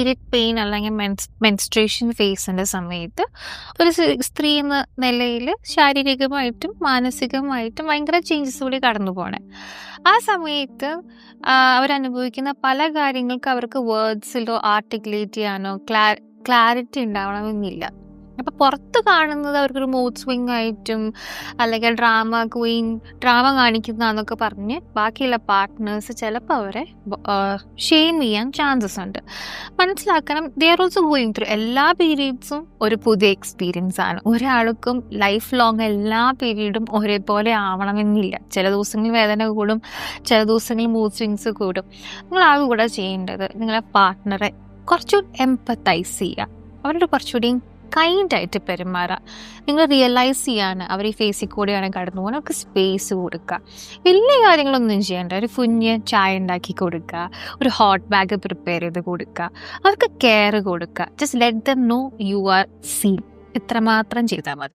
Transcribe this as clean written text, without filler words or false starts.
Period pain അല്ലെങ്കിൽ menstruation ഫേസിൻ്റെ സമയത്ത് ഒരു സ്ത്രീ എന്ന നിലയിൽ ശാരീരികമായിട്ടും മാനസികമായിട്ടും ഭയങ്കര ചേഞ്ചസ് കൂടി കടന്നു പോണേ. ആ സമയത്ത് അവരനുഭവിക്കുന്ന പല കാര്യങ്ങൾക്ക് അവർക്ക് വേർഡ്സിലോ ആർട്ടിക്കുലേറ്റ് ചെയ്യാനോ ക്ലാരിറ്റി ഉണ്ടാവണമെന്നില്ല. അപ്പോൾ പുറത്ത് കാണുന്നത് അവർക്കൊരു മൂഡ് സ്വിങ് ആയിട്ടും അല്ലെങ്കിൽ ഡ്രാമ കാണിക്കുന്നതെന്നൊക്കെ പറഞ്ഞ് ബാക്കിയുള്ള പാർട്ട്നേഴ്സ് ചിലപ്പോൾ അവരെ ഷെയിം ചെയ്യാൻ ചാൻസസ് ഉണ്ട്. മനസ്സിലാക്കണം, they are also going through. എല്ലാ പീരീഡ്സും ഒരു പുതിയ എക്സ്പീരിയൻസ് ആണ്. ഒരാൾക്കും ലൈഫ് ലോങ് എല്ലാ പീരീഡും ഒരേപോലെ ആവണമെന്നില്ല. ചില ദിവസങ്ങളിൽ വേദന കൂടും, ചില ദിവസങ്ങളിൽ മൂഡ് സ്വിങ്സ് കൂടും. നിങ്ങളാകെ കൂടെ ചെയ്യേണ്ടത് നിങ്ങളെ പാർട്ട്ണറെ കുറച്ചുകൂടി എംപത്തൈസ് ചെയ്യുക, അവരുടെ കുറച്ചുകൂടി കൈൻഡായിട്ട് പെരുമാറുക. നിങ്ങൾ റിയലൈസ് ചെയ്യാണ് അവർ ഈ ഫേസിൽ കൂടെയാണ് കടന്നു പോകുന്നത്, അവർക്ക് സ്പേസ് കൊടുക്കുക. വലിയ കാര്യങ്ങളൊന്നും ചെയ്യേണ്ട, ഒരു കുഞ്ഞ് ചായ ഉണ്ടാക്കി കൊടുക്കുക, ഒരു ഹോട്ട് ബാഗ് പ്രിപ്പയർ ചെയ്ത് കൊടുക്കുക, അവർക്ക് കെയർ കൊടുക്കുക. Just let them know you are seen. ഇത്രമാത്രം ചെയ്താൽ മതി.